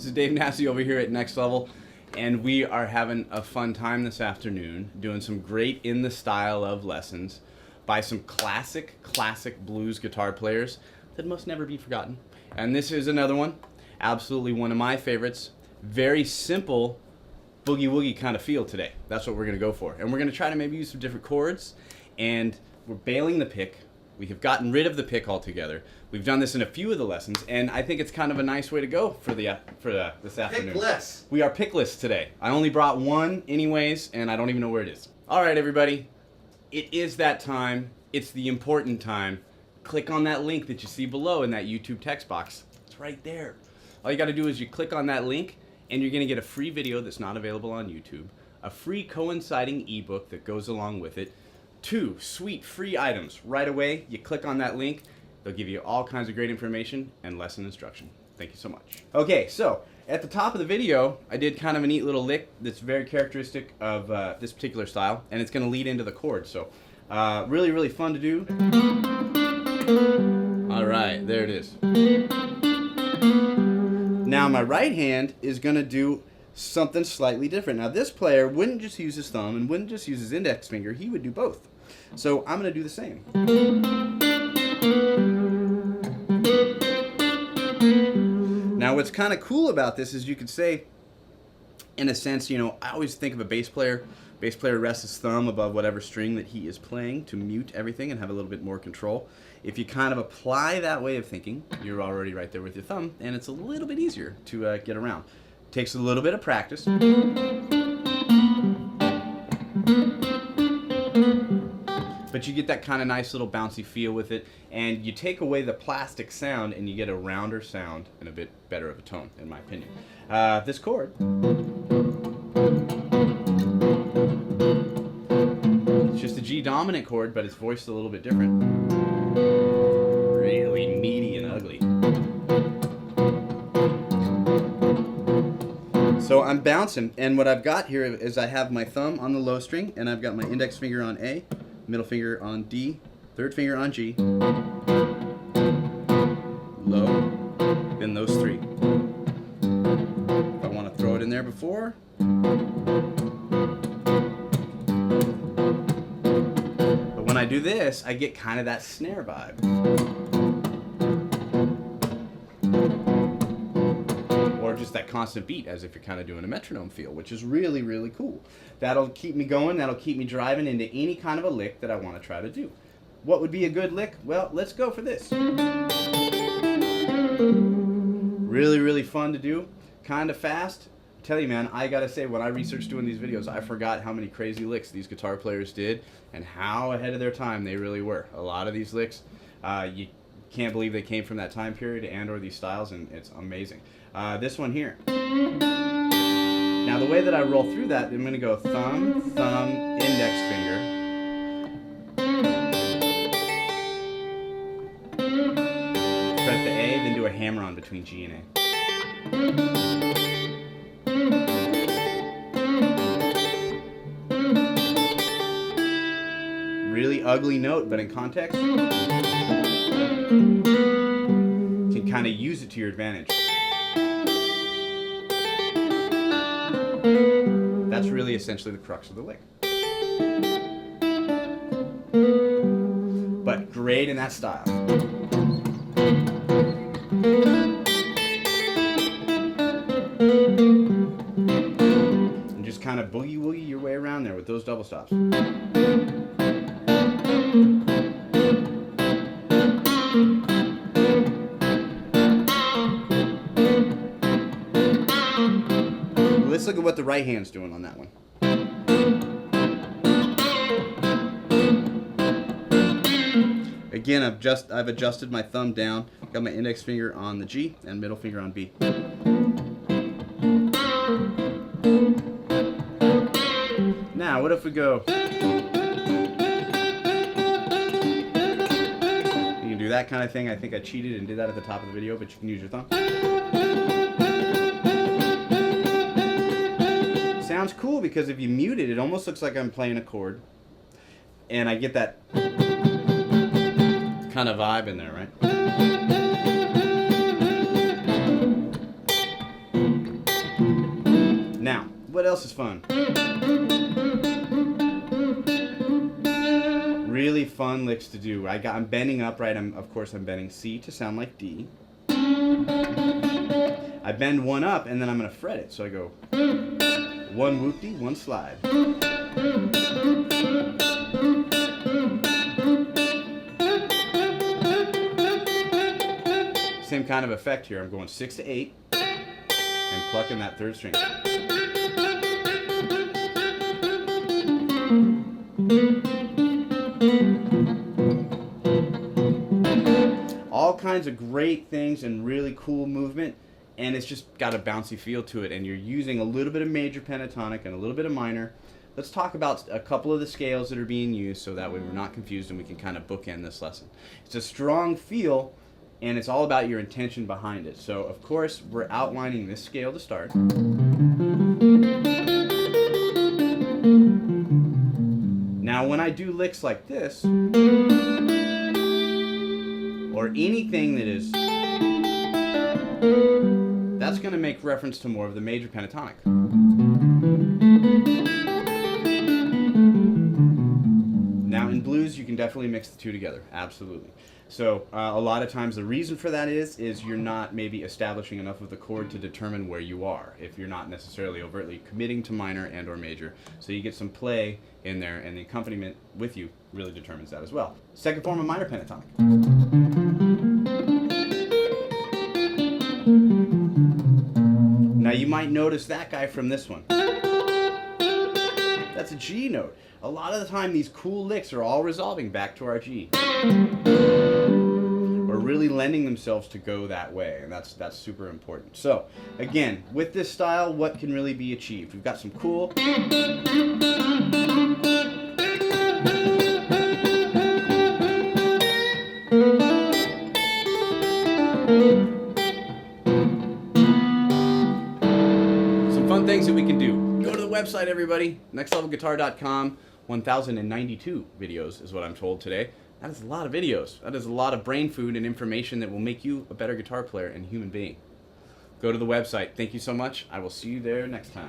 This is Dave Nasty over here at Next Level, and we are having a fun time this afternoon doing some great in the style of lessons by some classic blues guitar players that must never be forgotten. And this is another one, absolutely one of my favorites. Very simple boogie woogie kind of feel today. That's what we're going to go for. And we're going to try to maybe use some different chords, and we're bailing the pick. We have gotten rid of the pick altogether. We've done this in a few of the lessons, and I think it's kind of a nice way to go for this afternoon. Pickless. We are pickless today. I only brought one anyways, and I don't even know where it is. All right, everybody. It is that time. It's the important time. Click on that link that you see below in that YouTube text box. It's right there. All you got to do is you click on that link, and you're going to get a free video that's not available on YouTube, a free coinciding ebook that goes along with it, 2 sweet free items. Right away, you click on that link. They'll give you all kinds of great information and lesson instruction. Thank you so much. Okay, so at the top of the video, I did kind of a neat little lick that's very characteristic of this particular style, and it's going to lead into the chord. So really fun to do. All right, there it is. Now my right hand is going to do something slightly different. Now this player wouldn't just use his thumb and wouldn't just use his index finger. He would do both. So I'm going to do the same. Now what's kind of cool about this is you could say, in a sense, you know, I always think of a bass player. Bass player rests his thumb above whatever string that he is playing to mute everything and have a little bit more control. If you kind of apply that way of thinking, you're already right there with your thumb, and it's a little bit easier to get around. Takes a little bit of practice. But you get that kind of nice little bouncy feel with it, and you take away the plastic sound and you get a rounder sound and a bit better of a tone, in my opinion. This chord, it's just a G dominant chord, but it's voiced a little bit different. Really meaty and ugly. So I'm bouncing, and what I've got here is I have my thumb on the low string, and I've got my index finger on A, middle finger on D, third finger on G, low, then those 3. If I want to throw it in there before, but when I do this, I get kind of that snare vibe. Just that constant beat, as if you're kind of doing a metronome feel, which is really cool. That'll keep me going, that'll keep me driving into any kind of a lick that I want to try to do. What would be a good lick? Well, let's go for this. Really fun to do, kind of fast. I tell you, man, I gotta say, when I researched doing these videos, I forgot how many crazy licks these guitar players did and how ahead of their time they really were. A lot of these licks, you can't believe they came from that time period and or these styles, and it's amazing. This one here. Now the way that I roll through that, I'm going to go thumb, index finger. Fret the A, then do a hammer on between G and A. Really ugly note, but in context, you can kind of use it to your advantage. That's really essentially the crux of the lick. But great in that style. And just kind of boogie woogie your way around there with those double stops. Let's look at what the right hand's doing on that one. Again, I've adjusted my thumb down, got my index finger on the G and middle finger on B. Now, what if we go? You can do that kind of thing. I think I cheated and did that at the top of the video, but you can use your thumb. Sounds cool because if you mute it, it almost looks like I'm playing a chord, and I get that kind of vibe in there, right? What else is fun? Really fun licks to do. I'm bending upright. Of course I'm bending C to sound like D. I bend one up and then I'm going to fret it. So I go one whoop-dee, one slide. Same kind of effect here. I'm going 6 to 8 and plucking that third string. All kinds of great things and really cool movement, and it's just got a bouncy feel to it, and you're using a little bit of major pentatonic and a little bit of minor. Let's talk about a couple of the scales that are being used so that way we're not confused and we can kind of bookend this lesson. It's a strong feel, and it's all about your intention behind it. So of course we're outlining this scale to start. Now when I do licks like this, or anything that is, that's going to make reference to more of the major pentatonic. Now in blues you can definitely mix the two together, absolutely. So a lot of times the reason for that is you're not maybe establishing enough of the chord to determine where you are, if you're not necessarily overtly committing to minor and or major. So you get some play in there, and the accompaniment with you really determines that as well. Second form of minor pentatonic. Now you might notice that guy from this one. That's a G note. A lot of the time these cool licks are all resolving back to our G. Or really lending themselves to go that way, and that's super important. So again, with this style, what can really be achieved? We've got some cool, some fun things that we can do. Go to the website, everybody, nextlevelguitar.com. 1092 videos is what I'm told today. That is a lot of videos. That is a lot of brain food and information that will make you a better guitar player and human being. Go to the website. Thank you so much. I will see you there next time.